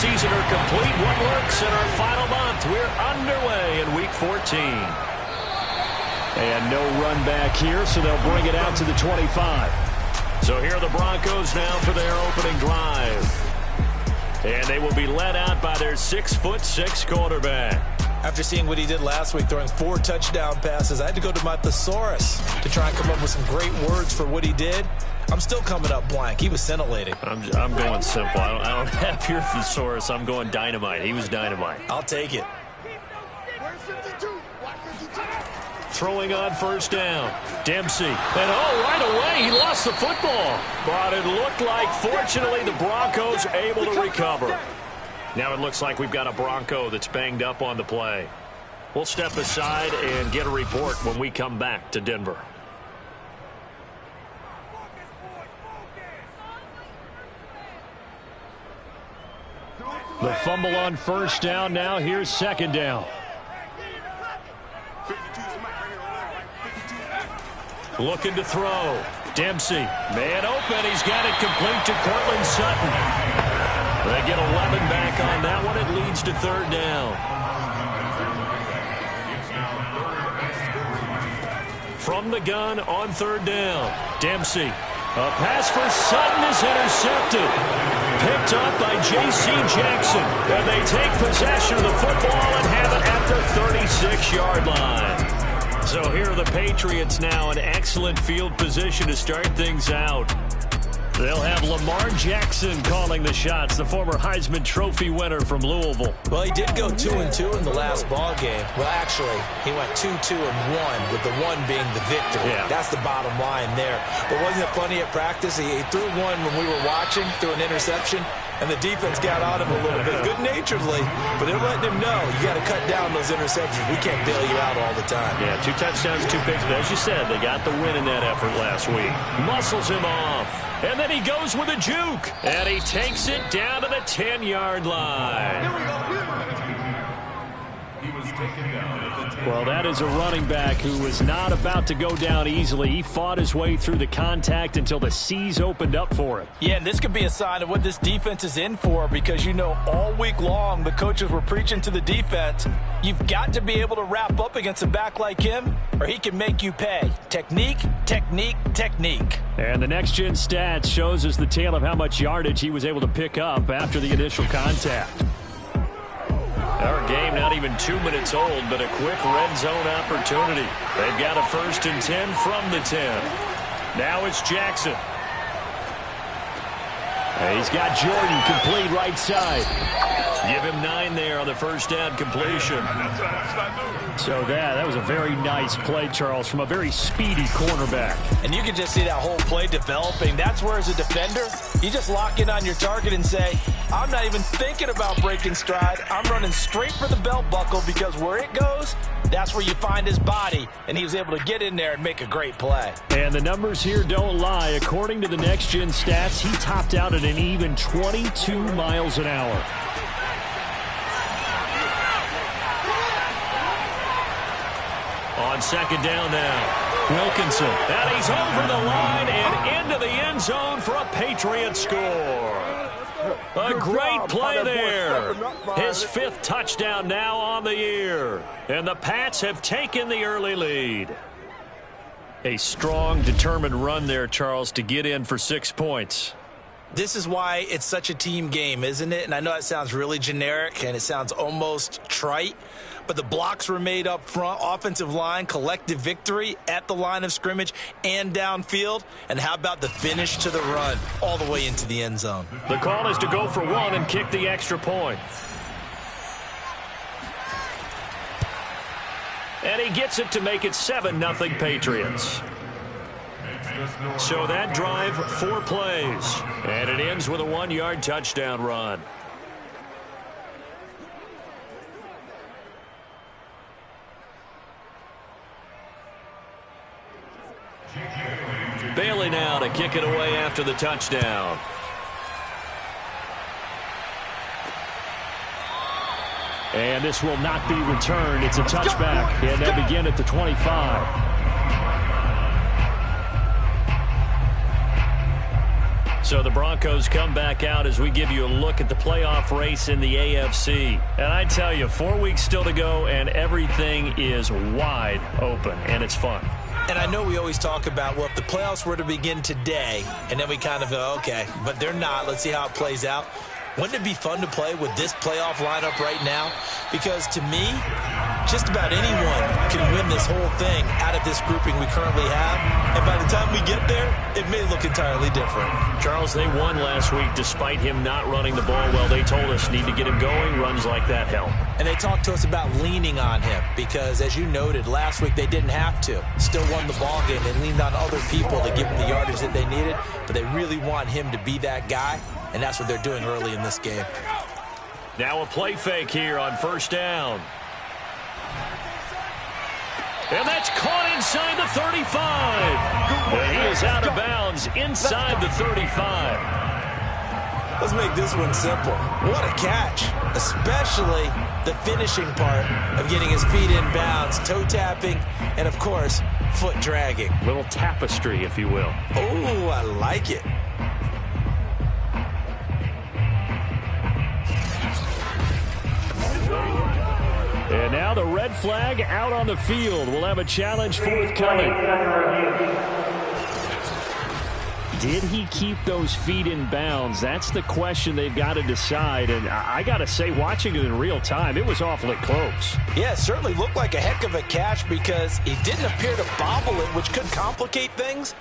season are complete. What works in our final month? We're underway in Week 14. And no run back here, so they'll bring it out to the 25. So here are the Broncos now for their opening drive. And they will be led out by their 6'6" quarterback. After seeing what he did last week, throwing 4 touchdown passes, I had to go to my thesaurus to try and come up with some great words for what he did. I'm still coming up blank. He was scintillating. I'm going simple. I don't have your thesaurus. I'm going dynamite. He was dynamite. I'll take it. Throwing on first down. Dempsey. And right away he lost the football. But it looked like, fortunately, the Broncos able to recover. Now it looks like we've got a Bronco that's banged up on the play. We'll step aside and get a report when we come back to Denver. The fumble on first down. Now here's second down. Looking to throw. Dempsey. Man open. He's got it complete to Cortland Sutton. They get 11 back on that one. It leads to third down. From the gun on third down. Dempsey. A pass for Sutton is intercepted. Picked up by J.C. Jackson. And they take possession of the football and have it at the 36-yard line. So here are the Patriots now in excellent field position to start things out. They'll have Lamar Jackson calling the shots, the former Heisman Trophy winner from Louisville. Well, he did go 2-2 in the last ball game. Well, actually, he went 2-2-1, with the 1 being the victory. Yeah. That's the bottom line there. But wasn't it funny at practice? He threw one when we were watching, threw an interception, and the defense got on him a little bit, good-naturedly. But they're letting him know, you got to cut down those interceptions. We can't bail you out all the time. Yeah, 2 touchdowns, 2 picks. But as you said, they got the win in that effort last week. Muscles him off. And then he goes with a juke. And he takes it down to the 10-yard line. He was taken down at the 10. Well, that is a running back who was not about to go down easily. He fought his way through the contact until the C's opened up for him. Yeah, and this could be a sign of what this defense is in for, because, you know, all week long the coaches were preaching to the defense, you've got to be able to wrap up against a back like him or he can make you pay. Technique, technique, technique. And the next-gen stats shows us the tale of how much yardage he was able to pick up after the initial contact. Our game not even 2 minutes old, but a quick red zone opportunity. They've got a 1st and 10 from the 10. Now it's Jackson. He's got Jordan complete right side. Give him 9 there on the first down completion. So that was a very nice play, Charles, from a very speedy cornerback. And you can just see that whole play developing. That's where, as a defender, you just lock in on your target and say, I'm not even thinking about breaking stride. I'm running straight for the belt buckle, because where it goes, that's where you find his body. And he was able to get in there and make a great play. And the numbers here don't lie. According to the next-gen stats, he topped out at an even 22 miles an hour. On second down now, Wilkinson. And he's over the line and into the end zone for a Patriot score. A great play there. His 5th touchdown now on the year. And the Pats have taken the early lead. A strong, determined run there, Charles, to get in for 6 points. This is why it's such a team game, isn't it? And I know it sounds really generic and it sounds almost trite, but the blocks were made up front, offensive line, collective victory at the line of scrimmage and downfield. And how about the finish to the run all the way into the end zone? The call is to go for 1 and kick the extra point. And he gets it to make it 7-0 Patriots. So that drive, 4 plays. And it ends with a 1-yard touchdown run. Bailey now to kick it away after the touchdown. And this will not be returned. It's a touchback. And they'll begin at the 25. So the Broncos come back out as we give you a look at the playoff race in the AFC. And I tell you, 4 weeks still to go, and everything is wide open, and it's fun. And I know we always talk about, well, if the playoffs were to begin today, and then we kind of go, okay, but they're not. Let's see how it plays out. Wouldn't it be fun to play with this playoff lineup right now? Because to me, just about anyone can win this whole thing out of this grouping we currently have. And by the time we get there, it may look entirely different. Charles, they won last week despite him not running the ball well. They told us need to get him going. Runs like that help. And they talked to us about leaning on him because, as you noted, last week they didn't have to. Still won the ball game. They leaned on other people to give them the yardage that they needed. But they really want him to be that guy. And that's what they're doing early in this game. Now a play fake here on first down. And that's caught inside the 35. And he is out of bounds inside the 35. Let's make this one simple. What a catch, especially the finishing part of getting his feet in bounds, toe tapping, and, of course, foot dragging. Little tapestry, if you will. Oh, I like it. And now the red flag out on the field. We'll have a challenge forthcoming. Did he keep those feet in bounds? That's the question they've got to decide. And I got to say, watching it in real time, it was awfully close. Yeah, it certainly looked like a heck of a catch because he didn't appear to bobble it, which could complicate things.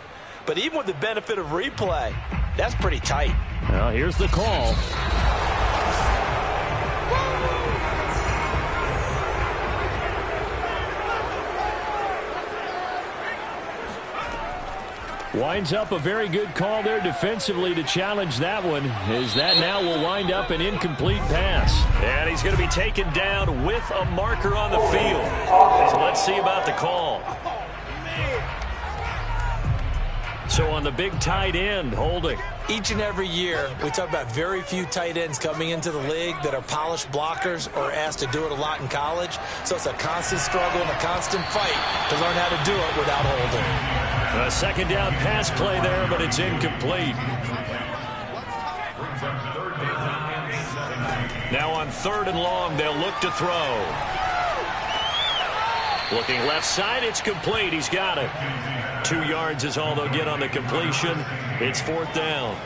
But even with the benefit of replay, that's pretty tight. Well, here's the call. Winds up a very good call there defensively to challenge that one, as that now will wind up an incomplete pass. And he's going to be taken down with a marker on the field. So let's see about the call. So on the big tight end, holding. Each and every year, we talk about very few tight ends coming into the league that are polished blockers or asked to do it a lot in college. So it's a constant struggle and a constant fight to learn how to do it without holding. A second down pass play there, but it's incomplete. Now on 3rd and long, they'll look to throw. Looking left side, it's complete. He's got it. 2 yards is all they'll get on the completion. It's 4th down.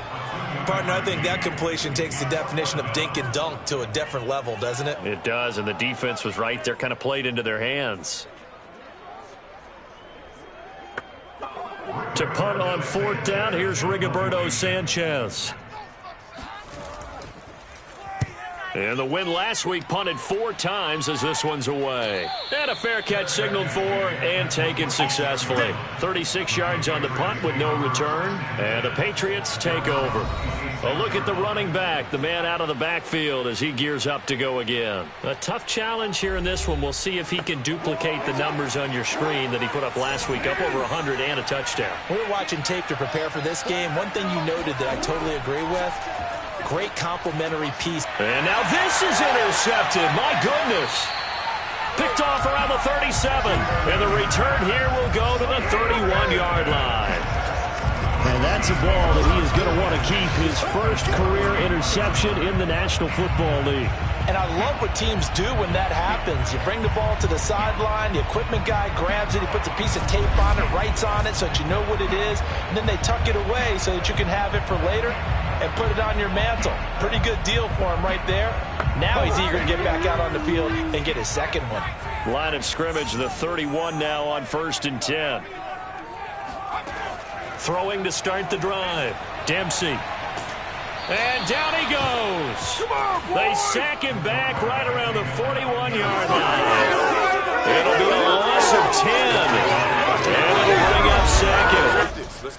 Partner, I think that completion takes the definition of dink and dunk to a different level, doesn't it? It does, and the defense was right there, kind of played into their hands. To punt on 4th down, here's Rigoberto Sanchez. And the win last week punted 4 times as this one's away. And a fair catch signaled for and taken successfully. 36 yards on the punt with no return. And the Patriots take over. A look at the running back, the man out of the backfield as he gears up to go again. A tough challenge here in this one. We'll see if he can duplicate the numbers on your screen that he put up last week, up over 100 and a touchdown. We were watching tape to prepare for this game. One thing you noted that I totally agree with, great complimentary piece. And now this is intercepted. My goodness. Picked off around the 37. And the return here will go to the 31-yard line. And that's a ball that he is going to want to keep, his first career interception in the National Football League. And I love what teams do when that happens. You bring the ball to the sideline, the equipment guy grabs it, he puts a piece of tape on it, writes on it so that you know what it is, and then they tuck it away so that you can have it for later and put it on your mantle. Pretty good deal for him right there. Now he's eager to get back out on the field and get his second one. Line of scrimmage, the 31 now on 1st and 10. Throwing to start the drive. Dempsey. And down he goes. They sack him back right around the 41-yard line. It'll be a loss of 10. And it'll bring up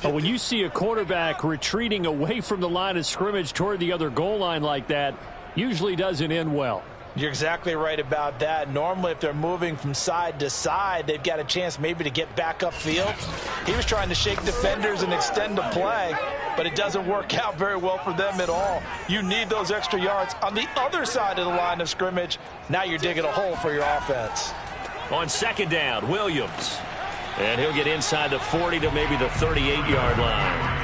2nd. When you see a quarterback retreating away from the line of scrimmage toward the other goal line like that, usually doesn't end well. You're exactly right about that. Normally, if they're moving from side to side, they've got a chance maybe to get back upfield. He was trying to shake defenders and extend the play, but it doesn't work out very well for them at all. You need those extra yards on the other side of the line of scrimmage. Now you're digging a hole for your offense. On 2nd down, Williams. And he'll get inside the 40 to maybe the 38-yard line.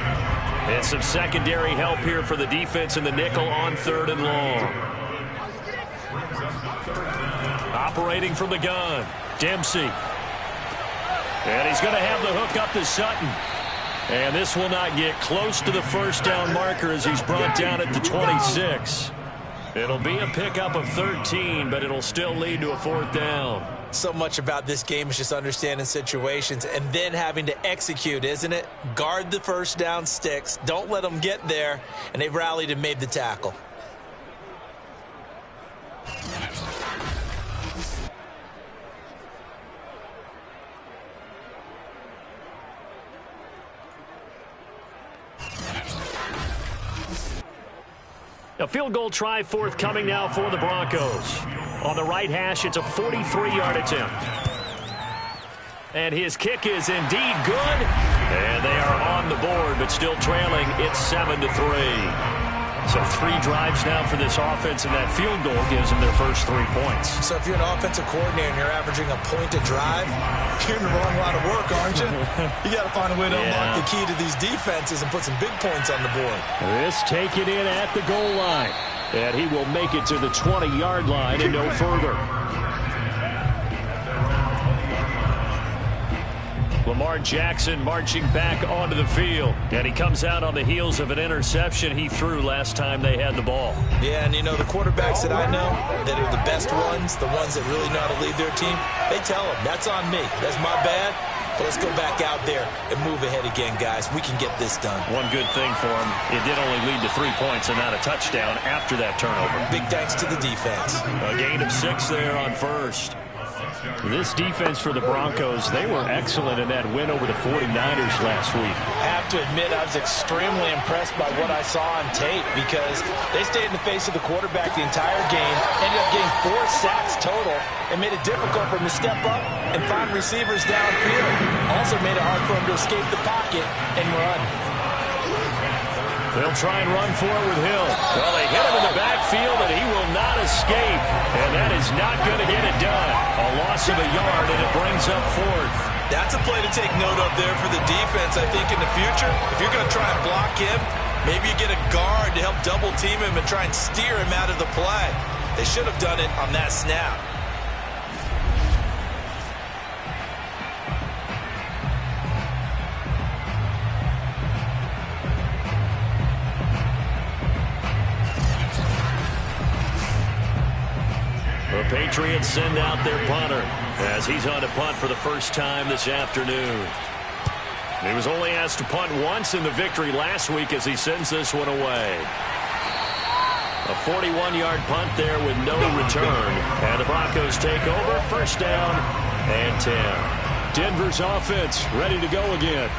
And some secondary help here for the defense in the nickel on 3rd and long. Operating from the gun, Dempsey. And he's going to have the hook up to Sutton. And this will not get close to the first down marker as he's brought down at the 26. It'll be a pickup of 13, but it'll still lead to a 4th down. So much about this game is just understanding situations and then having to execute, isn't it? Guard the first down sticks. Don't let them get there. And they rallied and made the tackle. A field goal try forthcoming now for the Broncos. On the right hash, it's a 43-yard attempt. And his kick is indeed good. And they are on the board, but still trailing. It's 7-3. So 3 drives now for this offense, and that field goal gives them their first 3 points. So if you're an offensive coordinator and you're averaging a point a drive, you're in the wrong line of work, aren't you? You got to find a way to unlock the key to these defenses and put some big points on the board. This taken in at the goal line. And he will make it to the 20-yard line and no further. Lamar Jackson marching back onto the field. And he comes out on the heels of an interception he threw last time they had the ball. Yeah, and you know, the quarterbacks that I know that are the best ones, the ones that really know how to lead their team, they tell them, that's on me. That's my bad. But let's go back out there and move ahead again, guys. We can get this done. One good thing for him, it did only lead to 3 points and not a touchdown after that turnover. Big thanks to the defense. A gain of 6 there on first. This defense for the Broncos, they were excellent in that win over the 49ers last week. I have to admit, I was extremely impressed by what I saw on tape because they stayed in the face of the quarterback the entire game, ended up getting 4 sacks total, and made it difficult for him to step up and find receivers downfield. Also made it hard for him to escape the pocket and run. They'll try and run for it with Hill. Well, they hit him in the backfield, and he will not escape. And that is not going to get it done. A loss of a yard, and it brings up 4th. That's a play to take note of there for the defense, I think, in the future. If you're going to try and block him, maybe you get a guard to help double-team him and try and steer him out of the play. They should have done it on that snap. The Patriots send out their punter as he's on to punt for the first time this afternoon. He was only asked to punt once in the victory last week as he sends this one away. A 41-yard punt there with no return. And the Broncos take over. First down and 10. Denver's offense ready to go again.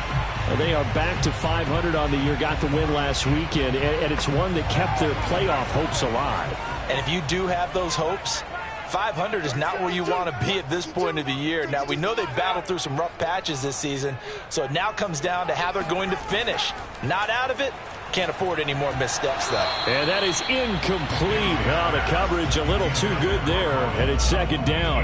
They are back to 500 on the year, got the win last weekend, and it's one that kept their playoff hopes alive. And if you do have those hopes, 500 is not where you want to be at this point of the year. Now, we know they battled through some rough patches this season, so it now comes down to how they're going to finish. Not out of it. Can't afford any more missteps, though. And that is incomplete. Oh, the coverage a little too good there, and it's second down.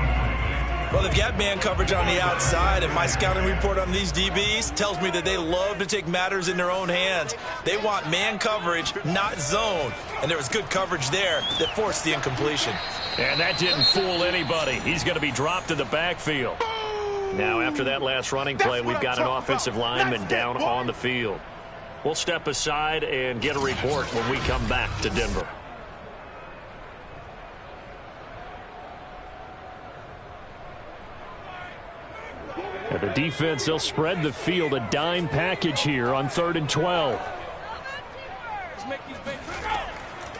Well, they've got man coverage on the outside, and my scouting report on these DBs tells me that they love to take matters in their own hands. They want man coverage, not zone. And there was good coverage there that forced the incompletion. And that didn't fool anybody. He's going to be dropped in the backfield. Now, after that last running play, we've got an offensive lineman down on the field. We'll step aside and get a report when we come back to Denver. And the defense, they'll spread the field, a dime package here on 3rd and 12.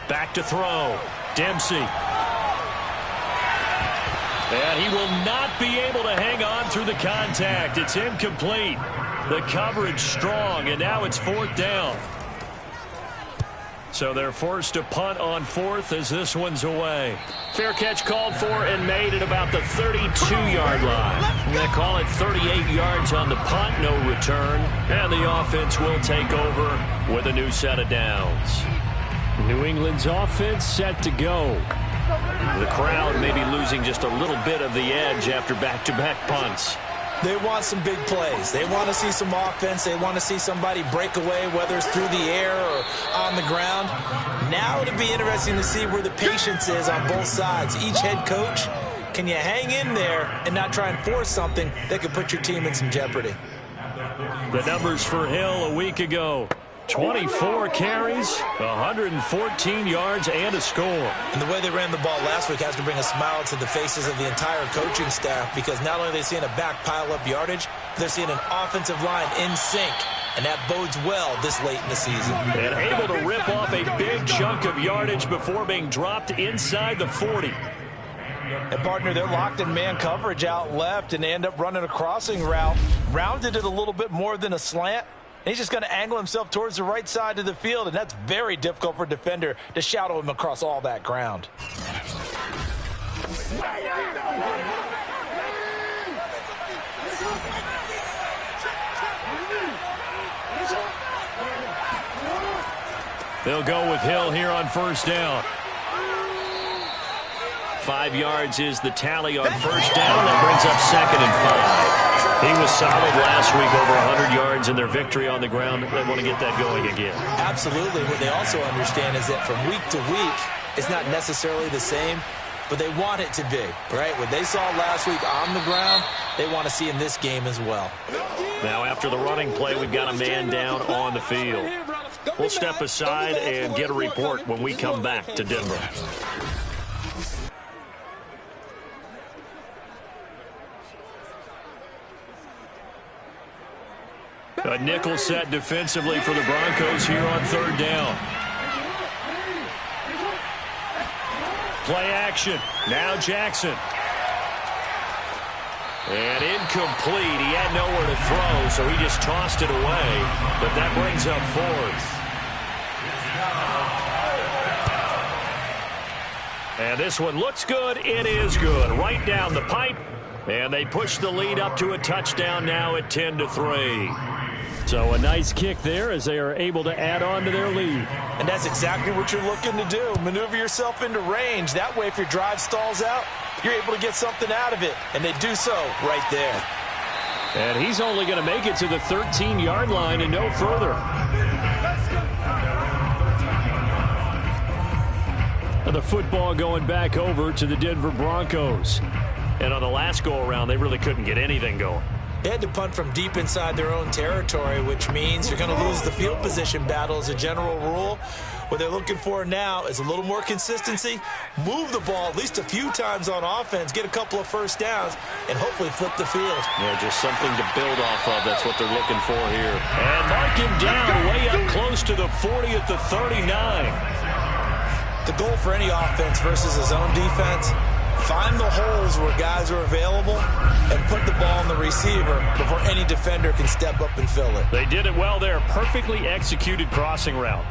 Back to throw. Dempsey. And he will not be able to hang on through the contact. It's incomplete. The coverage strong, and now it's 4th down. So they're forced to punt on 4th as this one's away. Fair catch called for and made at about the 32-yard line. They call it 38 yards on the punt, no return. And the offense will take over with a new set of downs. New England's offense set to go. The crowd may be losing just a little bit of the edge after back-to-back punts. They want some big plays. They want to see some offense. They want to see somebody break away, whether it's through the air or on the ground. Now it'll be interesting to see where the patience is on both sides. Each head coach, can you hang in there and not try and force something that could put your team in some jeopardy? The numbers for Hill a week ago. 24 carries, 114 yards, and a score. And the way they ran the ball last week has to bring a smile to the faces of the entire coaching staff, because not only are they seeing a back pile up yardage, they're seeing an offensive line in sync, and that bodes well this late in the season. And able to rip off a big chunk of yardage before being dropped inside the 40. And, partner, they're locked in man coverage out left, and they end up running a crossing route. Rounded it a little bit more than a slant. And he's just going to angle himself towards the right side of the field, and that's very difficult for a defender to shadow him across all that ground. They'll go with Hill here on first down. 5 yards is the tally on first down. That brings up 2nd and 5. He was solid last week, over 100 yards in their victory on the ground. They want to get that going again. Absolutely. What they also understand is that from week to week, it's not necessarily the same, but they want it to be, right? What they saw last week on the ground, they want to see in this game as well. Now, after the running play, we've got a man down on the field. We'll step aside and get a report when we come back to Denver. A nickel set defensively for the Broncos here on third down. Play action. Now Jackson. And incomplete. He had nowhere to throw, so he just tossed it away. But that brings up 4th. And this one looks good. It is good. Right down the pipe. And they push the lead up to a touchdown now at 10-3. So a nice kick there as they are able to add on to their lead. And that's exactly what you're looking to do. Maneuver yourself into range. That way, if your drive stalls out, you're able to get something out of it. And they do so right there. And he's only going to make it to the 13-yard line and no further. The football going back over to the Denver Broncos. And on the last go-around, they really couldn't get anything going. They had to punt from deep inside their own territory, which means you're going to lose the field position battle as a general rule. What they're looking for now is a little more consistency, move the ball at least a few times on offense, get a couple of first downs, and hopefully flip the field. Yeah, just something to build off of. That's what they're looking for here. And mark him down way up close to the 40 at the 39. The goal for any offense versus a zone defense, find the holes where guys are available and put the ball on the receiver before any defender can step up and fill it. They did it well there. Perfectly executed crossing route.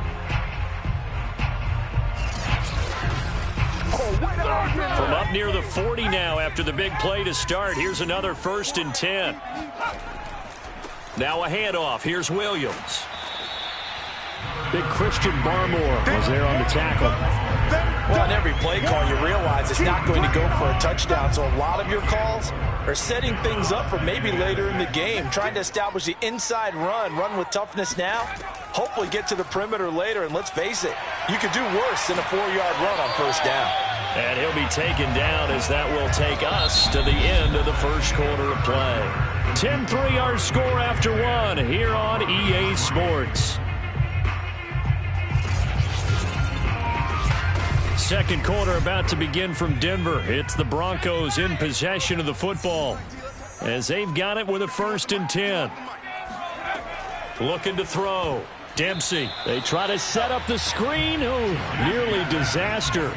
From up near the 40 now after the big play to start. Here's another 1st and 10. Now a handoff. Here's Williams. Big Christian Barmore was there on the tackle. Well, on every play call, you realize it's not going to go for a touchdown. So a lot of your calls are setting things up for maybe later in the game, trying to establish the inside run with toughness now, hopefully get to the perimeter later. And let's face it, you could do worse than a 4-yard run on first down. And he'll be taken down as that will take us to the end of the first quarter of play. 10-3 our score after one here on EA Sports. Second quarter about to begin from Denver. It's the Broncos in possession of the football as they've got it with a 1st and 10. Looking to throw. Dempsey. They try to set up the screen. Oh, nearly disaster.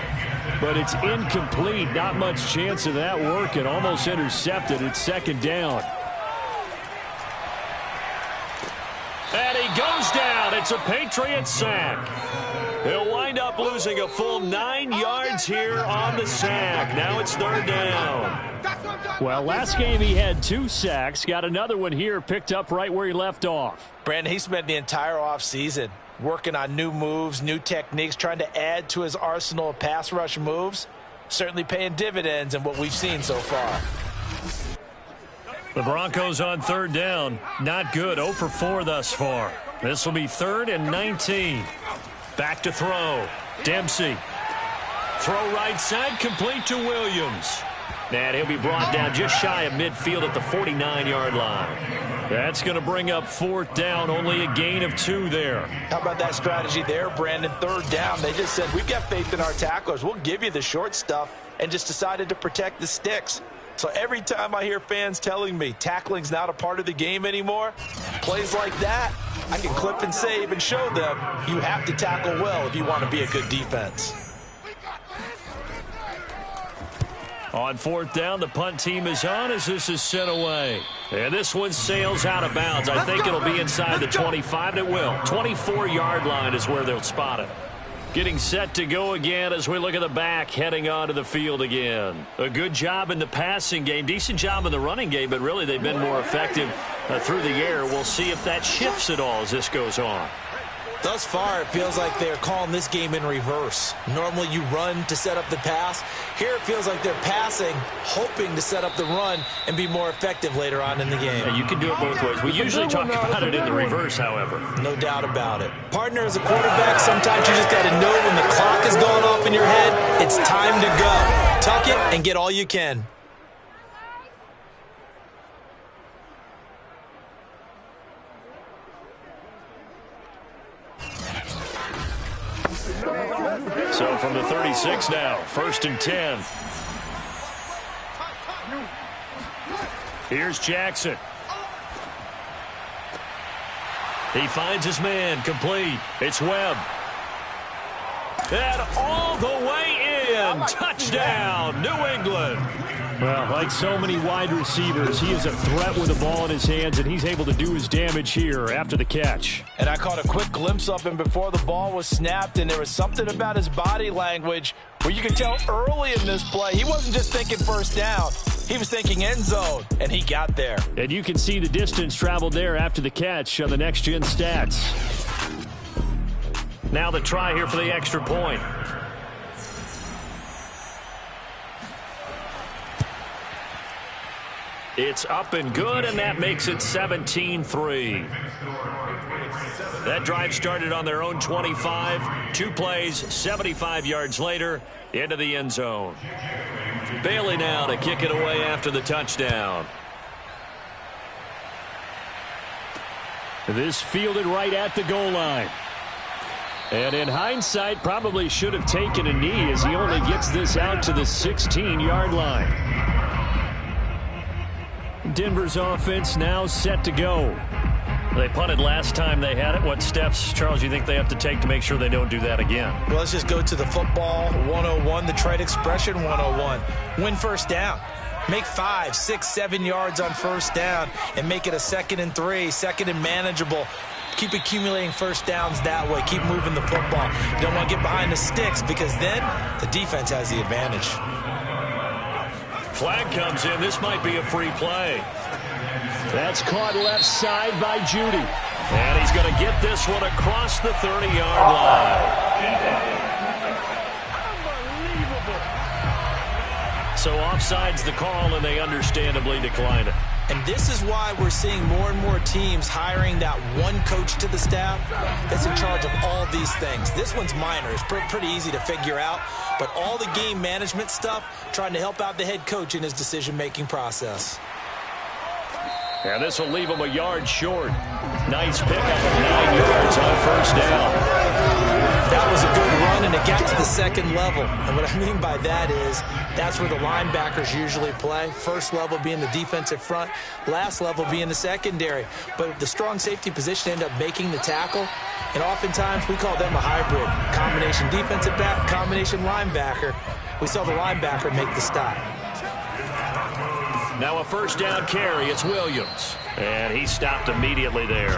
But it's incomplete. Not much chance of that working. Almost intercepted. It's 2nd down. And he goes down. It's a Patriot sack. He'll wind up losing a full 9 yards here on the sack. Now it's 3rd down. Well, last game he had 2 sacks. Got another one here picked up right where he left off. Brandon, he spent the entire offseason working on new moves, new techniques, trying to add to his arsenal of pass rush moves. Certainly paying dividends in what we've seen so far. The Broncos on third down. Not good. 0 for 4 thus far. This will be 3rd and 19. Back to throw. Dempsey. Throw right side, complete to Williams. And he'll be brought down just shy of midfield at the 49-yard line. That's going to bring up 4th down. Only a gain of 2 there. How about that strategy there, Brandon? 3rd down. They just said, we've got faith in our tacklers. We'll give you the short stuff, and just decided to protect the sticks. So every time I hear fans telling me tackling's not a part of the game anymore, plays like that, I can clip and save and show them you have to tackle well if you want to be a good defense. On 4th down, the punt team is on as this is sent away. And this one sails out of bounds. I think it'll be inside the 25. It will. 24-yard line is where they'll spot it. Getting set to go again as we look at the back, heading onto the field again. A good job in the passing game, decent job in the running game, but really they've been more effective through the air. We'll see if that shifts at all as this goes on. Thus far, it feels like they're calling this game in reverse. Normally you run to set up the pass. Here it feels like they're passing, hoping to set up the run and be more effective later on in the game. Yeah, you can do it both ways. We usually talk about it in the reverse, however. No doubt about it. Partner, as a quarterback, sometimes you just got to know when the clock is going off in your head, it's time to go. Tuck it and get all you can. So from the 36 now, 1st and 10. Here's Jackson. He finds his man, complete. It's Webb. And all the way in. Touchdown, New England. Well, like so many wide receivers, he is a threat with the ball in his hands, and he's able to do his damage here after the catch. And I caught a quick glimpse of him before the ball was snapped, and there was something about his body language where you could tell early in this play he wasn't just thinking 1st down. He was thinking end zone, and he got there. And you can see the distance traveled there after the catch on the next-gen stats. Now the try here for the extra point. It's up and good, and that makes it 17-3. That drive started on their own 25. 2 plays, 75 yards later, into the end zone. Bailey now to kick it away after the touchdown. This fielded right at the goal line. And in hindsight, probably should have taken a knee as he only gets this out to the 16-yard line. Denver's offense now set to go. They punted last time they had it. What steps, Charles, you think they have to take to make sure they don't do that again? Well, let's just go to the football 101, the trade expression 101. Win 1st down. Make 5, 6, 7 yards on 1st down and make it a 2nd and 3, 2nd and manageable. Keep accumulating 1st downs that way. Keep moving the football. You don't want to get behind the sticks because then the defense has the advantage. Flag comes in. This might be a free play. That's caught left side by Judy. And he's going to get this one across the 30-yard line. So offside's the call, and they understandably declined it. And this is why we're seeing more and more teams hiring that one coach to the staff that's in charge of all these things. This one's minor. It's pretty easy to figure out. But all the game management stuff, trying to help out the head coach in his decision-making process. And this will leave him a yard short. Nice pickup of 9 yards on 1st down. That was a good run, and it got to the 2nd level. And what I mean by that is that's where the linebackers usually play. 1st level being the defensive front, last level being the secondary. But the strong safety position ended up making the tackle, and oftentimes we call them a hybrid. Combination defensive back, combination linebacker. We saw the linebacker make the stop. Now a 1st down carry. It's Williams. And he stopped immediately there.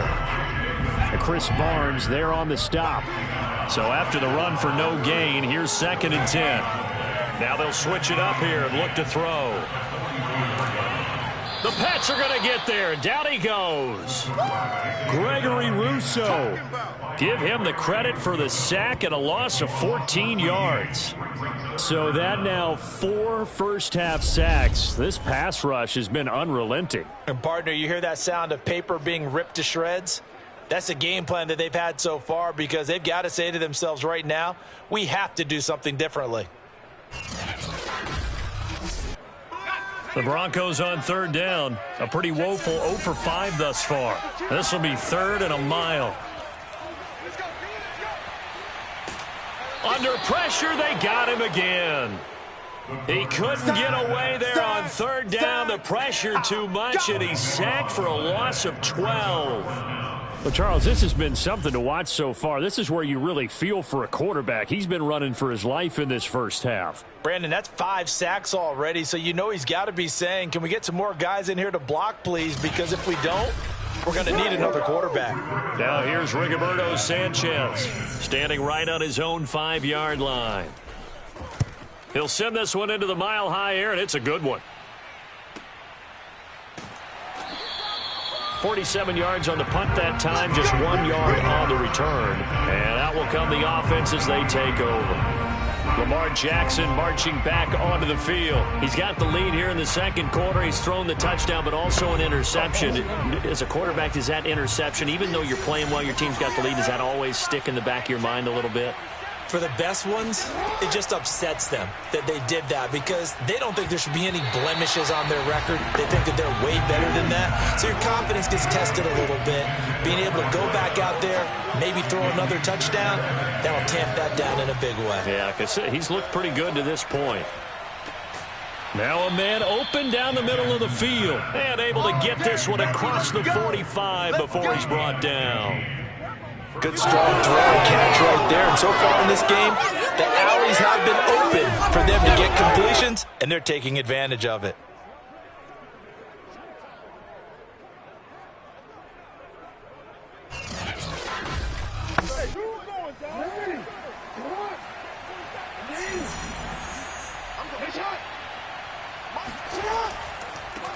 Chris Barnes there on the stop. So after the run for no gain, here's 2nd and 10. Now they'll switch it up here and look to throw. The Pats are going to get there. Down he goes. Gregory Rousseau. Give him the credit for the sack and a loss of 14 yards. So that now 4 first-half sacks. This pass rush has been unrelenting. And, partner, you hear that sound of paper being ripped to shreds? That's the game plan that they've had so far because they've got to say to themselves right now, we have to do something differently. The Broncos on third down. A pretty woeful 0 for 5 thus far. This will be 3rd and a mile. Under pressure, they got him again. He couldn't get away there on third down. The pressure too much, and he's sacked for a loss of 12. Well, Charles, this has been something to watch so far. This is where you really feel for a quarterback. He's been running for his life in this first half. Brandon, that's 5 sacks already, so you know he's got to be saying, can we get some more guys in here to block, please? Because if we don't, we're going to need another quarterback. Now here's Rigoberto Sanchez, standing right on his own 5-yard line. He'll send this one into the mile-high air, and it's a good one. 47 yards on the punt that time, just 1 yard on the return. And out will come the offense as they take over. Lamar Jackson marching back onto the field. He's got the lead here in the second quarter. He's thrown the touchdown, but also an interception. As a quarterback, does that interception, even though you're playing well, your team's got the lead, does that always stick in the back of your mind a little bit? For the best ones, it just upsets them that they did that because they don't think there should be any blemishes on their record. They think that they're way better than that. So your confidence gets tested a little bit. Being able to go back out there, maybe throw another touchdown, that'll tamp that down in a big way. Yeah, because he's looked pretty good to this point. Now a man open down the middle of the field and able to get this one across the 45 before he's brought down. Good strong throw and catch right there. And so far in this game, the alleys have been open for them to get completions, and they're taking advantage of it.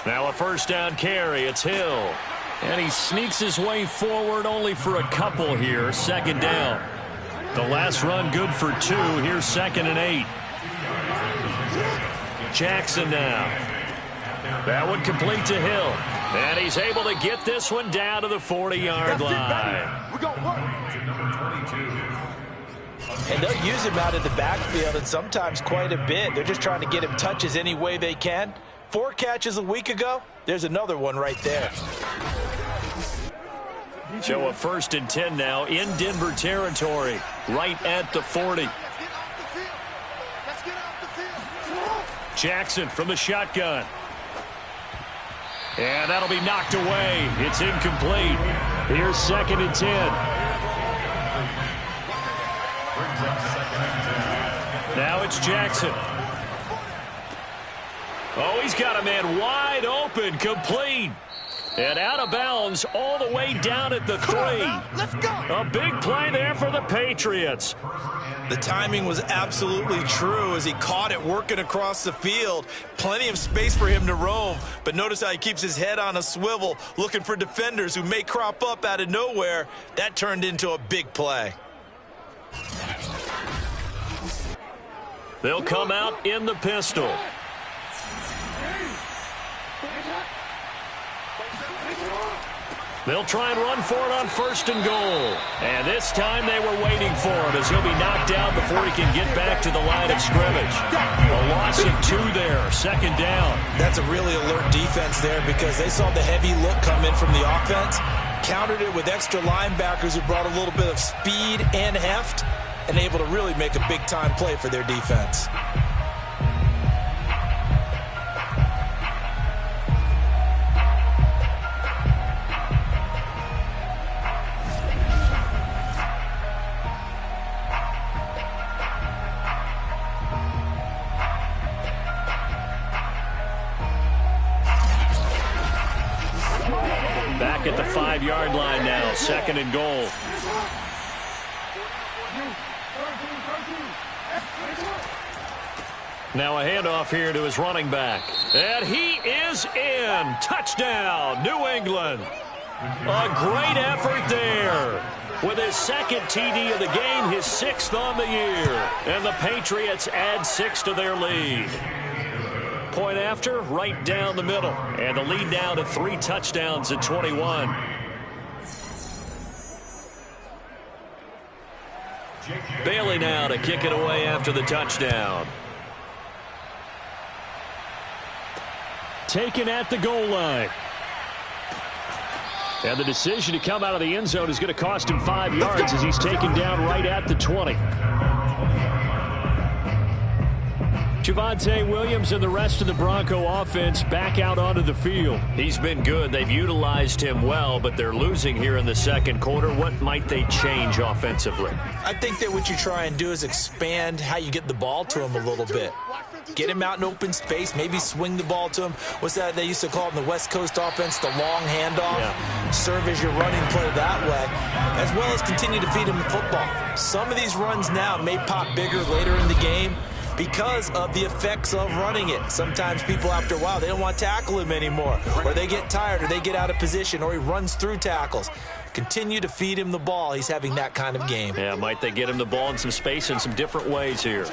Now a first down carry. It's Hill. And he sneaks his way forward only for a couple here. Second down. The last run good for 2. Here's 2nd and 8. Jackson now. That one complete to Hill. And he's able to get this one down to the 40-yard line. And they'll use him out in the backfield and sometimes quite a bit. They're just trying to get him touches any way they can. 4 catches a week ago. There's another one right there. So a 1st and 10 now in Denver territory, right at the 40. Jackson from the shotgun. And that'll be knocked away. It's incomplete. Here's 2nd and 10. Now it's Jackson. Oh, he's got a man wide open, complete. And out of bounds all the way down at the 3. Let's go. A big play there for the Patriots. The timing was absolutely true as he caught it working across the field. Plenty of space for him to roam. But notice how he keeps his head on a swivel looking for defenders who may crop up out of nowhere. That turned into a big play. They'll come out in the pistol. They'll try and run for it on 1st and goal. And this time they were waiting for him as he'll be knocked down before he can get back to the line of scrimmage. A loss of 2 there, 2nd down. That's a really alert defense there because they saw the heavy look come in from the offense, countered it with extra linebackers who brought a little bit of speed and heft, and able to really make a big-time play for their defense. Back at the 5-yard line now, 2nd and goal. Now a handoff here to his running back. And he is in. Touchdown, New England. A great effort there. With his second TD of the game, his 6th on the year. And the Patriots add 6 to their lead. Point after, right down the middle. And the lead now to 3 touchdowns at 21. Bailey now to kick it away after the touchdown. Taken at the goal line. And the decision to come out of the end zone is going to cost him 5 yards as he's taken down right at the 20. Javonte Williams and the rest of the Bronco offense back out onto the field. He's been good. They've utilized him well, but they're losing here in the second quarter. What might they change offensively? I think that what you try and do is expand how you get the ball to him a little bit. Get him out in open space, maybe swing the ball to him. What's that they used to call it in the West Coast offense, the long handoff? Yeah. Serve as your running play that way, as well as continue to feed him the football. Some of these runs now may pop bigger later in the game because of the effects of running it. Sometimes people, after a while, they don't want to tackle him anymore, or they get tired, or they get out of position, or he runs through tackles. Continue to feed him the ball. He's having that kind of game. Yeah, might they get him the ball in some space in some different ways here.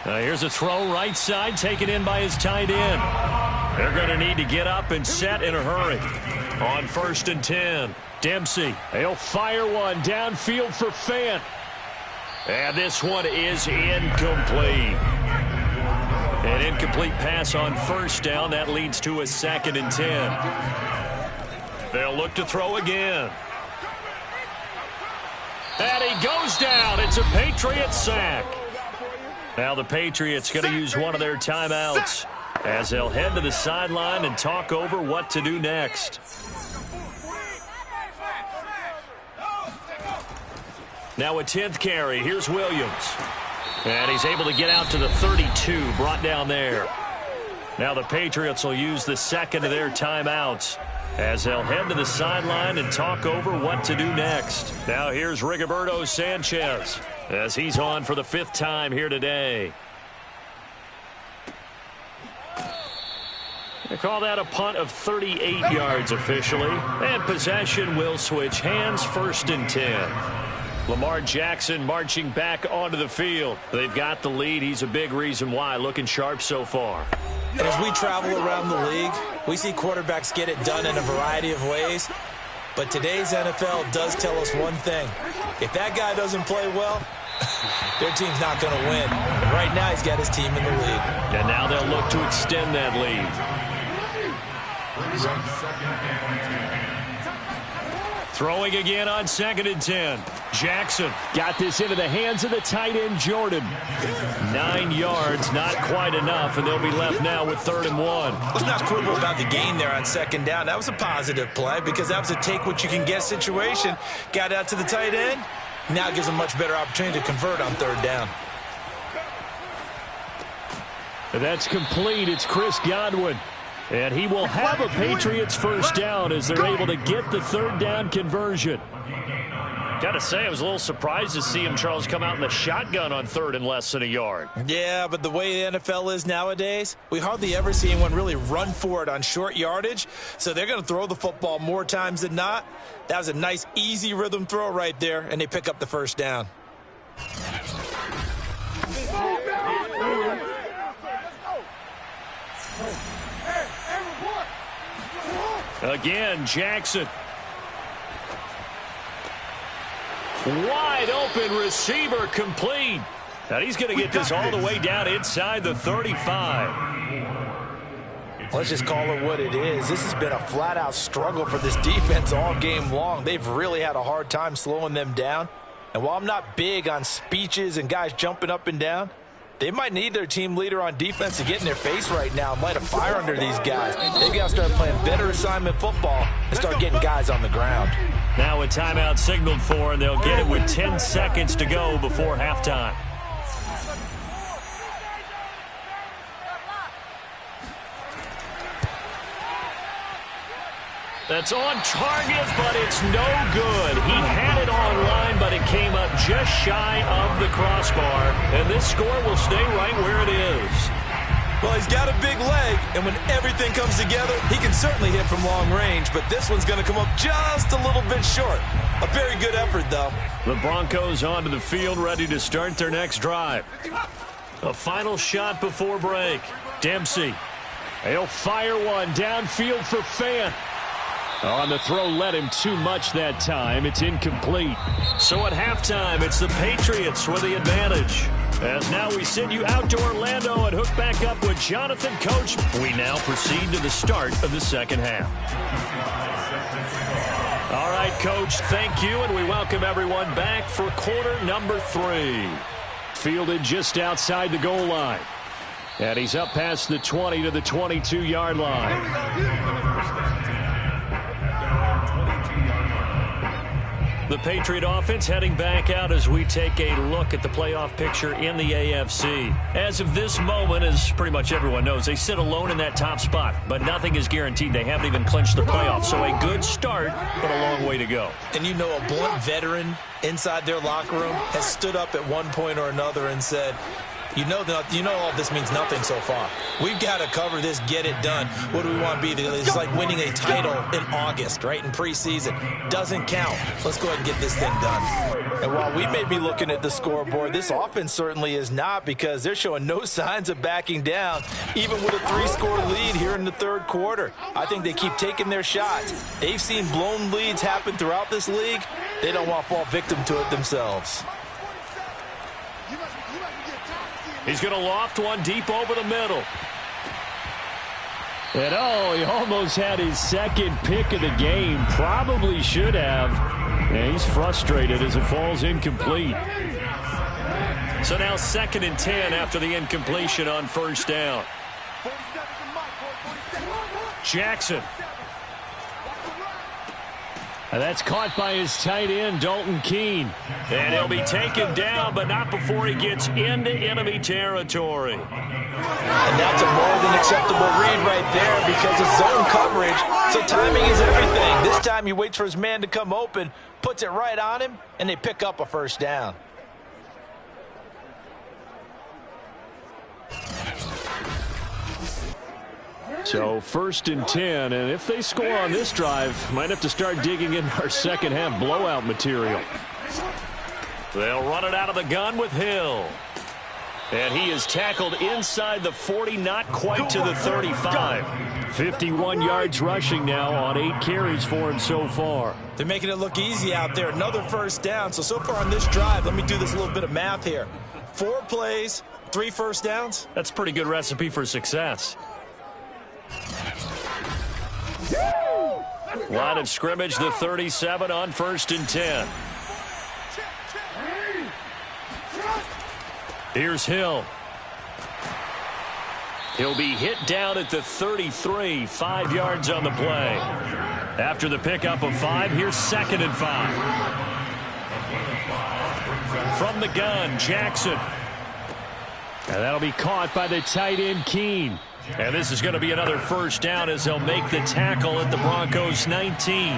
Here's a throw right side, taken in by his tight end. They're going to need to get up and set in a hurry. On 1st and 10, Dempsey. He'll fire one downfield for Fant. And this one is incomplete. An incomplete pass on 1st down. That leads to a 2nd and 10. They'll look to throw again. And he goes down. It's a Patriot sack. Now the Patriots going to use one of their timeouts as they'll head to the sideline and talk over what to do next. Now a 10th carry. Here's Williams. And he's able to get out to the 32, brought down there. Now the Patriots will use the 2nd of their timeouts as they'll head to the sideline and talk over what to do next. Now here's Rigoberto Sanchez as he's on for the 5th time here today. They call that a punt of 38 yards officially. And possession will switch hands, 1st and 10. Lamar Jackson marching back onto the field. They've got the lead. He's a big reason why. Looking sharp so far. And as we travel around the league, we see quarterbacks get it done in a variety of ways. But today's NFL does tell us one thing. If that guy doesn't play well, their team's not going to win. And right now he's got his team in the lead. And now they'll look to extend that lead. Throwing again on 2nd and 10. Jackson got this into the hands of the tight end, Jordan. 9 yards, not quite enough, and they'll be left now with 3rd and 1. Let's not quibble about the gain there on 2nd down. That was a positive play because that was a take-what-you-can-get situation. Got out to the tight end. Now it gives them a much better opportunity to convert on 3rd down. That's complete. It's Chris Godwin. And he will have a Patriots 1st down as they're able to get the 3rd down conversion. Got to say, I was a little surprised to see him, Charles, come out in the shotgun on 3rd and less than a yard. Yeah, but the way the NFL is nowadays, we hardly ever see anyone really run for it on short yardage. So they're going to throw the football more times than not. That was a nice, easy rhythm throw right there, and they pick up the 1st down. Again, Jackson. Wide open receiver complete. And he's going to get this all the way down inside the 35. Let's just call it what it is. This has been a flat-out struggle for this defense all game long. They've really had a hard time slowing them down. And while I'm not big on speeches and guys jumping up and down, they might need their team leader on defense to get in their face right now and light a fire under these guys. They've got to start playing better assignment football and start getting guys on the ground. Now a timeout signaled for, and they'll get it with 10 seconds to go before halftime. That's on target, but it's no good. He had it on line, but it came up just shy of the crossbar. And this score will stay right where it is. Well, he's got a big leg, and when everything comes together, he can certainly hit from long range, but this one's going to come up just a little bit short. A very good effort, though. The Broncos onto the field, ready to start their next drive. A final shot before break. Dempsey. He'll fire one downfield for Fant. On the throw, led him too much that time. It's incomplete. So at halftime, it's the Patriots with the advantage. As now we send you out to Orlando and hook back up with Jonathan Coach. We now proceed to the start of the second half. All right, Coach, thank you, and we welcome everyone back for quarter number 3. Fielded just outside the goal line. And he's up past the 20 to the 22-yard line. The Patriot offense heading back out as we take a look at the playoff picture in the AFC. As of this moment, as pretty much everyone knows, they sit alone in that top spot, but nothing is guaranteed. They haven't even clinched the playoffs, so a good start, but a long way to go. And you know, a blunt veteran inside their locker room has stood up at one point or another and said, You know all this means nothing so far. We've got to cover this, get it done. What do we want to be? It's like winning a title in August, right, in preseason. Doesn't count. Let's go ahead and get this thing done. And while we may be looking at the scoreboard, this offense certainly is not, because they're showing no signs of backing down, even with a 3-score lead here in the third quarter. I think they keep taking their shots. They've seen blown leads happen throughout this league. They don't want to fall victim to it themselves. He's going to loft one deep over the middle. And he almost had his second pick of the game. Probably should have. And he's frustrated as it falls incomplete. So now 2nd and 10 after the incompletion on first down. Jackson. And that's caught by his tight end, Dalton Keene. And he'll be taken down, but not before he gets into enemy territory. And that's a more than acceptable read right there, because of zone coverage, so timing is everything. This time he waits for his man to come open, puts it right on him, and they pick up a first down. So 1st and 10, and if they score on this drive, might have to start digging in our second half blowout material. They'll run it out of the gun with Hill. And he is tackled inside the 40, not quite to the 35. 51 yards rushing now on 8 carries for him so far. They're making it look easy out there. Another first down. So far on this drive, let me do this little bit of math here. 4 plays, 3 first downs. That's a pretty good recipe for success. Line of scrimmage, the 37 on 1st and 10. Here's Hill. He'll be hit down at the 33, 5 yards on the play. After the pickup of 5, here's 2nd and 5. From the gun, Jackson. And that'll be caught by the tight end, Keene. And this is going to be another first down as they'll make the tackle at the Broncos' 19.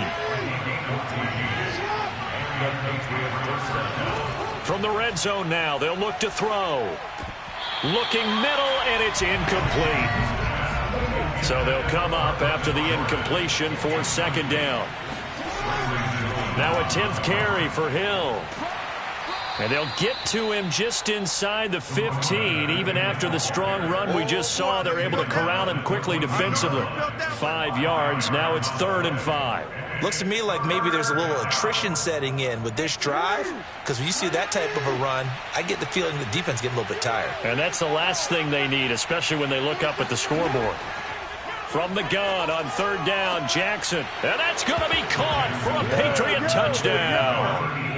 From the red zone now, they'll look to throw. Looking middle, and it's incomplete. So they'll come up after the incompletion for 2nd down. Now a 10th carry for Hill. And they'll get to him just inside the 15. Even after the strong run we just saw, they're able to corral him quickly defensively. 5 yards. Now it's 3rd and 5. Looks to me like maybe there's a little attrition setting in with this drive, because when you see that type of a run, I get the feeling the defense getting a little bit tired. And that's the last thing they need, especially when they look up at the scoreboard. From the gun on 3rd down, Jackson. And that's going to be caught for a Patriot touchdown.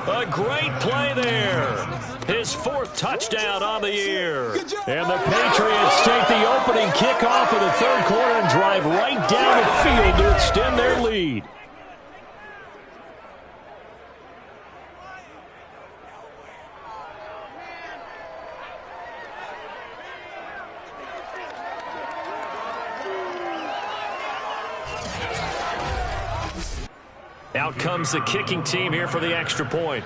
A great play there. His 4th touchdown on the year. And the Patriots take the opening kickoff of the 3rd quarter and drive right down the field to extend their lead. Out comes the kicking team here for the extra point.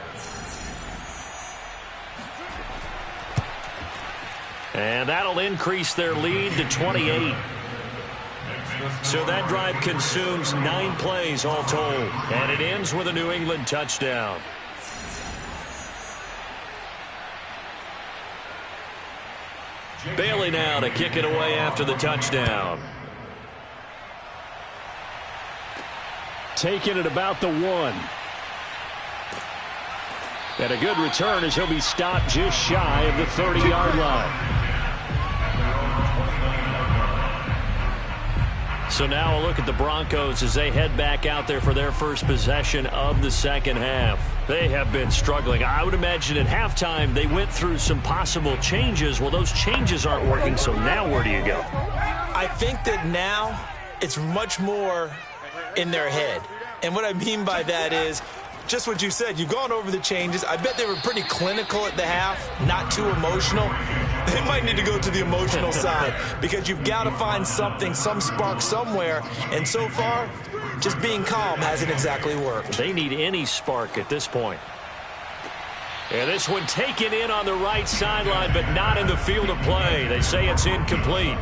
And that'll increase their lead to 28. So that drive consumes 9 plays all told. And it ends with a New England touchdown. Bailey now to kick it away after the touchdown. Taking it about the 1. And a good return as he'll be stopped just shy of the 30-yard line. So now a look at the Broncos as they head back out there for their first possession of the second half. They have been struggling. I would imagine at halftime they went through some possible changes. Well, those changes aren't working, so now where do you go? I think that now it's much more in their head. And what I mean by that is just what you said. You've gone over the changes. I bet they were pretty clinical at the half, not too emotional. They might need to go to the emotional side because you've got to find something, some spark somewhere. And so far, just being calm hasn't exactly worked. They need any spark at this point. And this one taken in on the right sideline, but not in the field of play. They say it's incomplete.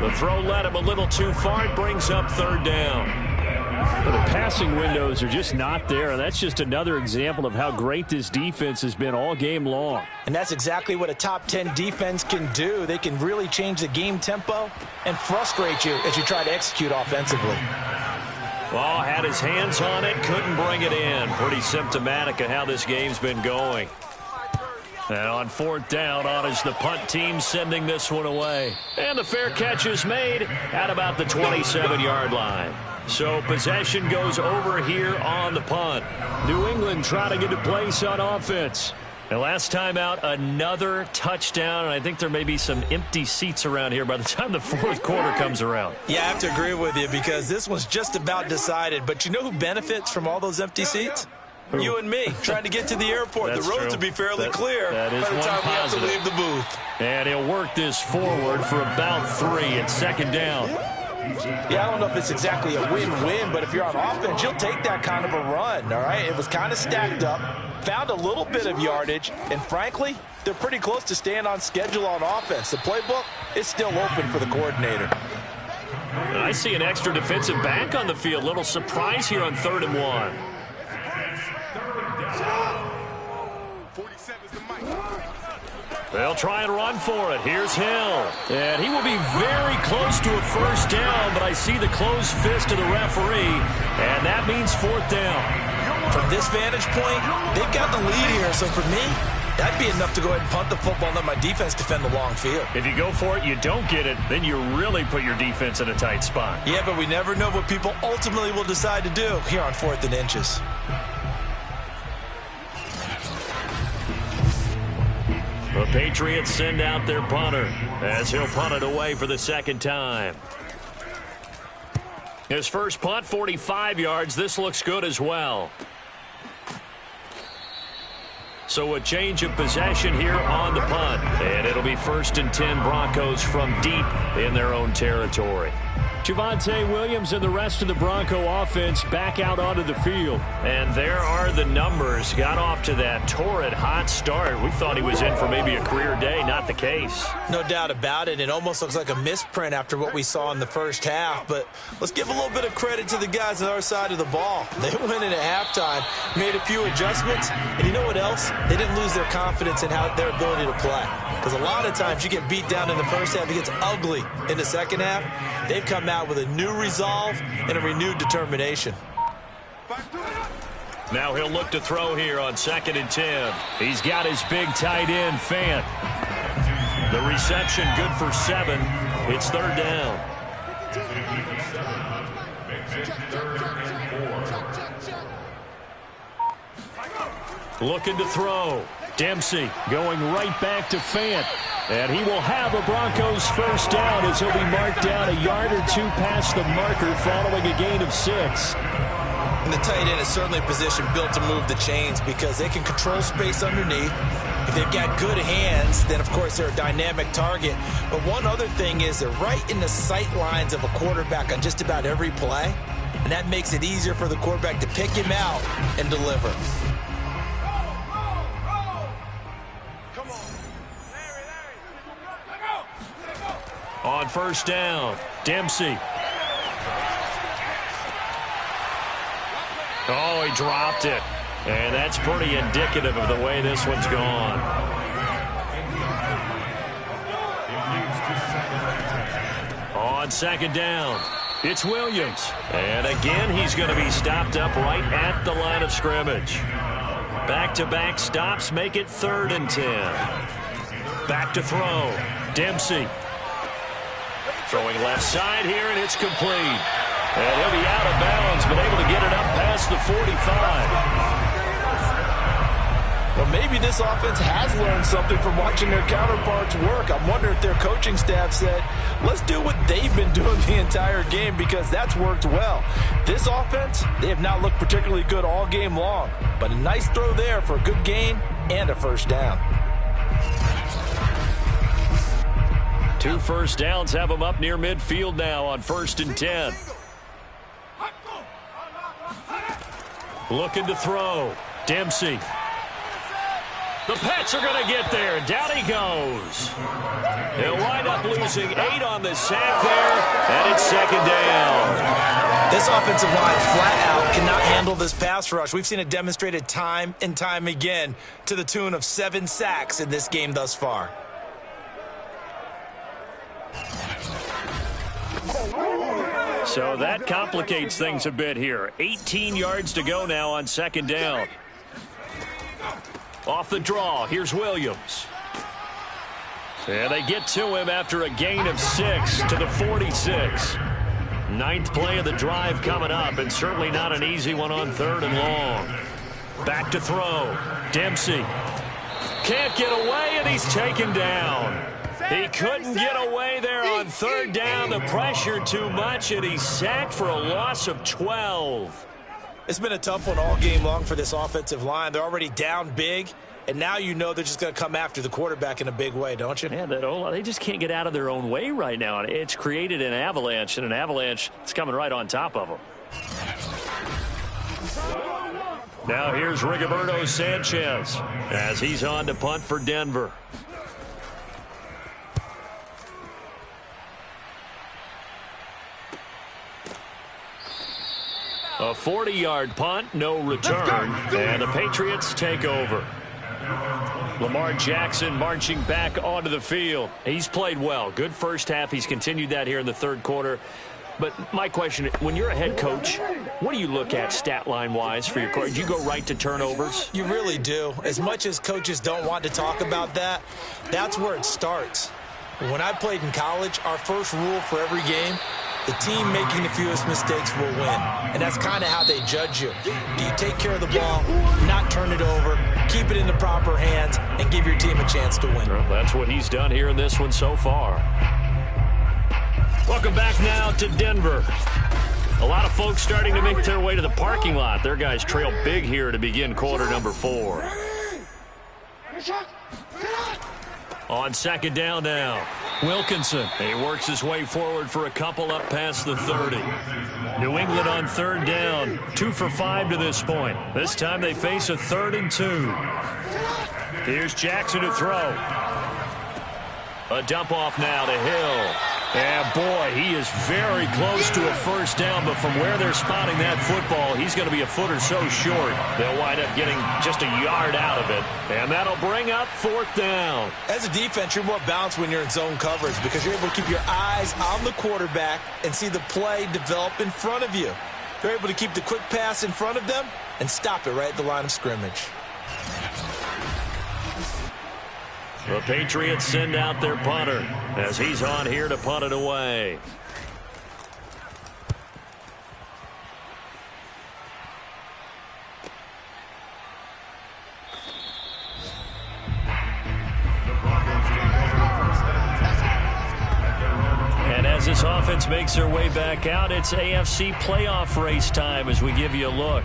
The throw led him a little too far. It brings up third down. Well, the passing windows are just not there, and that's just another example of how great this defense has been all game long. And that's exactly what a top 10 defense can do. They can really change the game tempo and frustrate you as you try to execute offensively. Well, had his hands on it, couldn't bring it in. Pretty symptomatic of how this game's been going. And on fourth down, on is the punt team sending this one away. And the fair catch is made at about the 27-yard line. So possession goes over here on the punt. New England trying to get a place on offense. And last time out, another touchdown. And I think there may be some empty seats around here by the time the fourth quarter comes around. Yeah, I have to agree with you because this one's just about decided. But you know who benefits from all those empty seats? Who? You and me, trying to get to the airport. The roads will be fairly clear by the time we have to leave the booth. And he'll work this forward for about 3 at second down. Yeah, I don't know if it's exactly a win-win, but if you're on offense, you'll take that kind of a run, all right? It was kind of stacked up, found a little bit of yardage, and frankly, they're pretty close to staying on schedule on offense. The playbook is still open for the coordinator. And I see an extra defensive back on the field. Little surprise here on 3rd and 1. They'll try and run for it. Here's Hill. And he will be very close to a first down, but I see the closed fist of the referee, and that means 4th down. From this vantage point, they've got the lead here, so for me, that'd be enough to go ahead and punt the football and let my defense defend the long field. If you go for it, you don't get it, then you really put your defense in a tight spot. Yeah, but we never know what people ultimately will decide to do here on 4th and inches. The Patriots send out their punter as he'll punt it away for the second time. His first punt, 45 yards. This looks good as well. So a change of possession here on the punt. And it'll be 1st and 10 Broncos from deep in their own territory. Javonte Williams and the rest of the Bronco offense back out onto the field. And there are the numbers. Got off to that torrid hot start. We thought he was in for maybe a career day. Not the case. No doubt about it. It almost looks like a misprint after what we saw in the first half. But let's give a little bit of credit to the guys on our side of the ball. They went in at halftime, made a few adjustments. And you know what else? They didn't lose their confidence in their ability to play. Because a lot of times you get beat down in the first half. It gets ugly in the second half. They've come out with a new resolve and a renewed determination. Now he'll look to throw here on 2nd and 10. He's got his big tight end, Fant. The reception good for 7. It's 3rd down. Looking to throw. Dempsey going right back to Fant. And he will have a Broncos first down as he'll be marked down a yard or 2 past the marker following a gain of 6. And the tight end is certainly a position built to move the chains because they can control space underneath. If they've got good hands, then of course they're a dynamic target. But one other thing is they're right in the sight lines of a quarterback on just about every play. and that makes it easier for the quarterback to pick him out and deliver. On first down, Dempsey. Oh, he dropped it. And that's pretty indicative of the way this one's gone. On second down, it's Williams. And again, he's going to be stopped up right at the line of scrimmage. Back-to-back stops make it 3rd and 10. Back to throw, Dempsey. Throwing left side here, and it's complete. And he'll be out of bounds, but able to get it up past the 45. Well, maybe this offense has learned something from watching their counterparts work. I'm wondering if their coaching staff said, let's do what they've been doing the entire game, because that's worked well. This offense, they have not looked particularly good all game long, but a nice throw there for a good gain and a first down. 2 first downs have them up near midfield now on 1st and 10. Looking to throw. Dempsey. The Pats are going to get there. Down he goes. He'll wind up losing 8 on the sack there, and it's 2nd down. This offensive line flat out cannot handle this pass rush. We've seen it demonstrated time and time again to the tune of 7 sacks in this game thus far. So that complicates things a bit here. 18 yards to go now on 2nd down. Off the draw, here's Williams. And they get to him after a gain of 6 to the 46. 9th play of the drive coming up, and certainly not an easy one on 3rd and long. Back to throw. Dempsey. Can't get away, and he's taken down. He couldn't get away there on 3rd down. The pressure too much, and he's sacked for a loss of 12. It's been a tough one all game long for this offensive line. They're already down big, and now you know they're just going to come after the quarterback in a big way, don't you? Yeah, they just can't get out of their own way right now. It's created an avalanche, and an avalanche is coming right on top of them. Now here's Rigoberto Sanchez as he's on to punt for Denver. A 40-yard punt, no return, and the Patriots take over. Lamar Jackson marching back onto the field. He's played well. Good first half. He's continued that here in the 3rd quarter. But my question, when you're a head coach, what do you look at stat line-wise for your coach? Do you go right to turnovers? You really do. As much as coaches don't want to talk about that, that's where it starts. When I played in college, our first rule for every game, the team making the fewest mistakes will win. And that's kind of how they judge you. Do you take care of the ball, not turn it over, keep it in the proper hands, and give your team a chance to win? Well, that's what he's done here in this one so far. Welcome back now to Denver. A lot of folks starting to make their way to the parking lot. Their guys trail big here to begin quarter number 4. On 2nd down now, Wilkinson. He works his way forward for a couple up past the 30. New England on 3rd down, 2 for 5 to this point. This time they face a 3rd and 2. Here's Jackson to throw. A dump off now to Hill. And boy, he is very close to a first down, but from where they're spotting that football, he's going to be a foot or so short. They'll wind up getting just a yard out of it, and that'll bring up 4th down. As a defense, you're more balanced when you're in zone coverage because you're able to keep your eyes on the quarterback and see the play develop in front of you. They're able to keep the quick pass in front of them and stop it right at the line of scrimmage. The Patriots send out their punter as he's on here to punt it away. And as this offense makes their way back out, it's AFC playoff race time as we give you a look.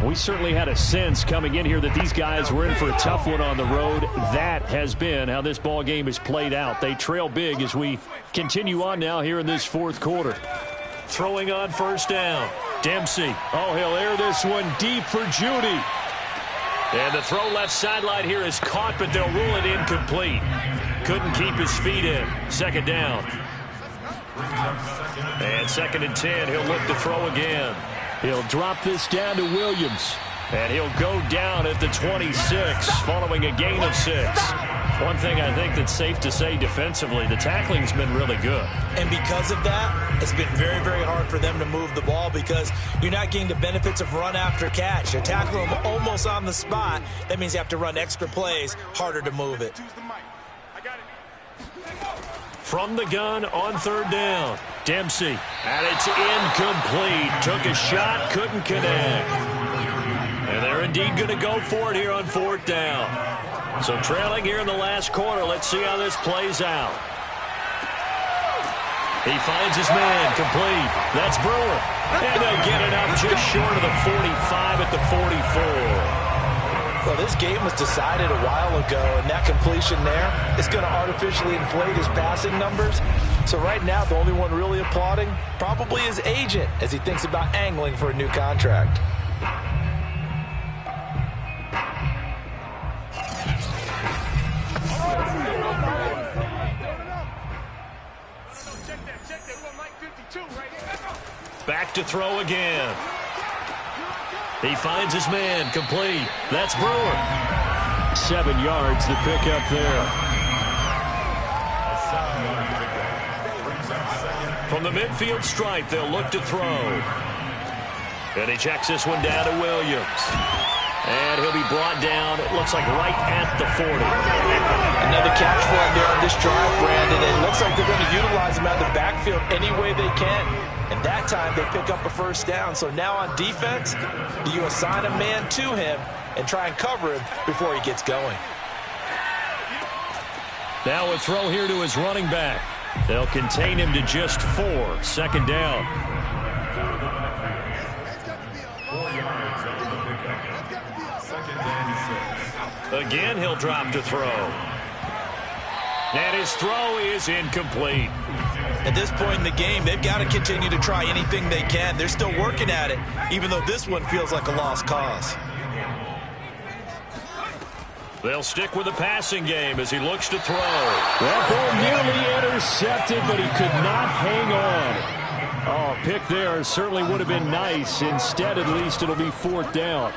We certainly had a sense coming in here that these guys were in for a tough one on the road. That has been how this ball game is played out. They trail big as we continue on now here in this 4th quarter. Throwing on 1st down. Dempsey. Oh, he'll air this one deep for Judy. And the throw left sideline here is caught, but they'll rule it incomplete. Couldn't keep his feet in. Second down. And 2nd and 10. He'll look to throw again. He'll drop this down to Williams. And he'll go down at the 26 following a gain of 6. One thing I think that's safe to say defensively, the tackling's been really good. And because of that, it's been very, very hard for them to move the ball because you're not getting the benefits of run after catch. You're tackling them almost on the spot. That means you have to run extra plays, harder to move it. From the gun on 3rd down, Dempsey. And it's incomplete. Took a shot, couldn't connect. And they're indeed going to go for it here on 4th down. So trailing here in the last quarter. Let's see how this plays out. He finds his man, complete. That's Brewer. And they'll get it up just short of the 45 at the 44. Well, this game was decided a while ago, and that completion there is going to artificially inflate his passing numbers. So right now, the only one really applauding probably his agent as he thinks about angling for a new contract. Back to throw again. He finds his man, complete. That's Brewer. 7 yards to pick up there. From the midfield stripe, they'll look to throw. And he checks this one down to Williams. And he'll be brought down, it looks like right at the 40. Another catch for him there on this drive, Brandon. It looks like they're going to utilize him out of the backfield any way they can. And that time they pick up a 1st down. So now on defense, do you assign a man to him and try and cover him before he gets going? Now a throw here to his running back. They'll contain him to just 4. 2nd down. Again, he'll drop to throw. And his throw is incomplete. At this point in the game, they've got to continue to try anything they can. They're still working at it, even though this one feels like a lost cause. They'll stick with the passing game as he looks to throw. That ball nearly intercepted, but he could not hang on. Oh, a pick there certainly would have been nice. Instead, at least, it'll be 4th down.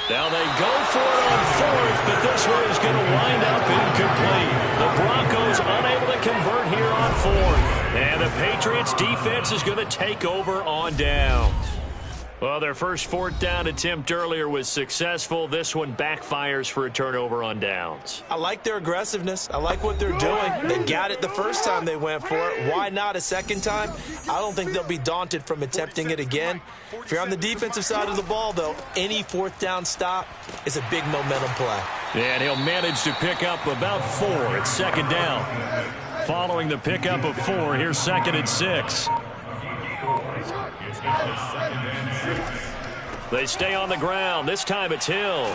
Now they go for it on 4th, but this one is going to wind up incomplete. The Broncos unable to convert here on 4th. And the Patriots defense is going to take over on downs. Well, their first 4th down attempt earlier was successful. This one backfires for a turnover on downs. I like their aggressiveness. I like what they're doing. They got it the first time they went for it. Why not a second time? I don't think they'll be daunted from attempting it again. If you're on the defensive side of the ball, though, any 4th down stop is a big momentum play. And he'll manage to pick up about 4 at 2nd down. Following the pickup of 4, here's 2nd and 6. They stay on the ground. This time it's Hill.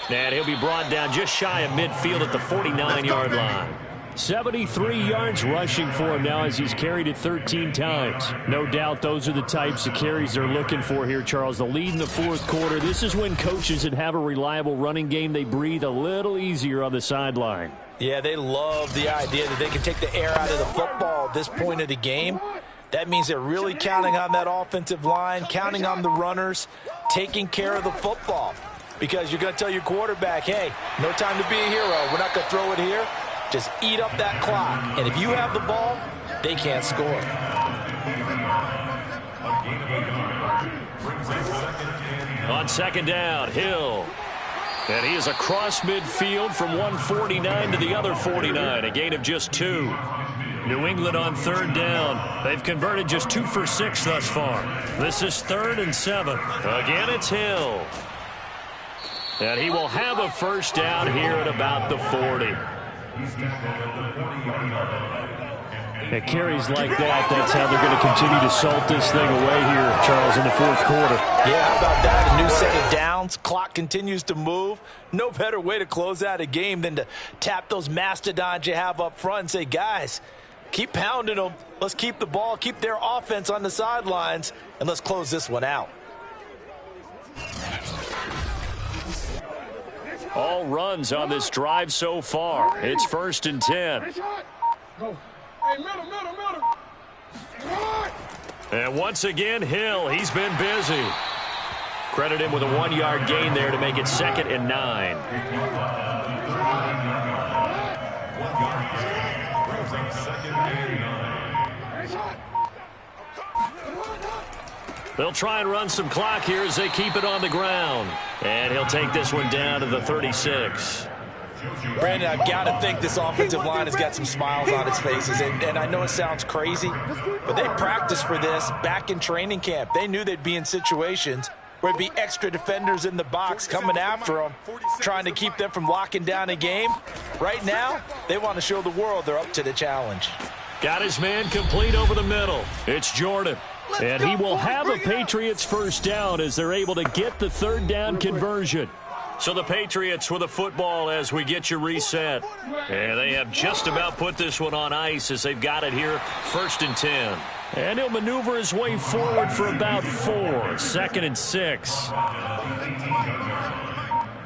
And he'll be brought down just shy of midfield at the 49-yard line. 73 yards rushing for him now as he's carried it 13 times. No doubt those are the types of carries they're looking for here, Charles. The lead in the 4th quarter. This is when coaches that have a reliable running game, they breathe a little easier on the sideline. Yeah, they love the idea that they can take the air out of the football at this point of the game. That means they're really counting on that offensive line, counting on the runners, taking care of the football. Because you're going to tell your quarterback, hey, no time to be a hero. We're not going to throw it here. Just eat up that clock. And if you have the ball, they can't score. On 2nd down, Hill. And he is across midfield from 149 to the other 49, a gain of just 2. New England on 3rd down. They've converted just 2 for 6 thus far. This is 3rd and 7. Again, it's Hill. And he will have a 1st down here at about the 40. It carries like that. That's how they're going to continue to salt this thing away here, Charles, in the 4th quarter. Yeah, how about that? A new set of downs. Clock continues to move. No better way to close out a game than to tap those mastodons you have up front and say, guys, Keep pounding them. Let's keep the ball, keep their offense on the sidelines, and let's close this one out. All runs on this drive so far. It's 1st and 10. And once again, Hill, he's been busy. Credit him with a 1-yard gain there to make it 2nd and 9. They'll try and run some clock here as they keep it on the ground. And he'll take this one down to the 36. Brandon, I've got to think this offensive line has got some smiles on its faces. And I know it sounds crazy, but they practiced for this back in training camp. They knew they'd be in situations where there'd be extra defenders in the box coming after them, trying to keep them from locking down a game. Right now, they want to show the world they're up to the challenge. Got his man complete over the middle. It's Jordan. And he will have a Patriots first down as they're able to get the 3rd down conversion. So the Patriots with the football as we get you reset. And they have just about put this one on ice as they've got it here, 1st and 10. And he'll maneuver his way forward for about 4, 2nd and 6. 4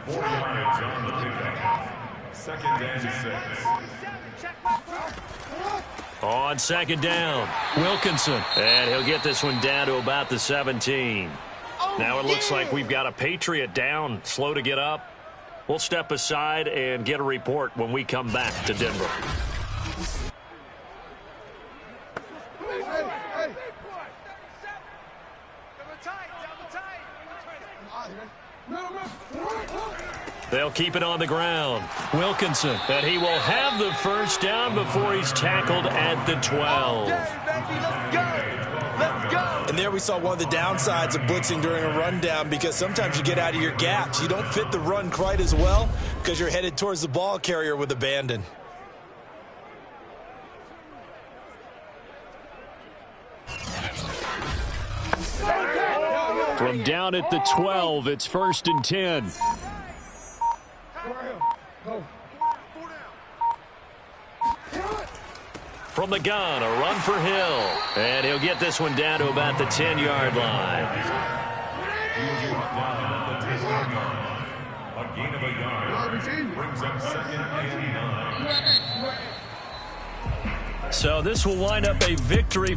yards on the pickup. 2nd and 6. On 2nd down, Wilkinson. And he'll get this one down to about the 17. Now it looks like we've got a Patriot down, slow to get up. We'll step aside and get a report when we come back to Denver. They'll keep it on the ground. Wilkinson, and he will have the first down before he's tackled at the 12. And there we saw one of the downsides of blitzing during a rundown, because sometimes you get out of your gaps. You don't fit the run quite as well because you're headed towards the ball carrier with abandon. From down at the 12, it's 1st and 10. From the gun, a run for Hill. And he'll get this one down to about the 10-yard line. A gain of a yard brings up 2nd and 9. So this will wind up a victory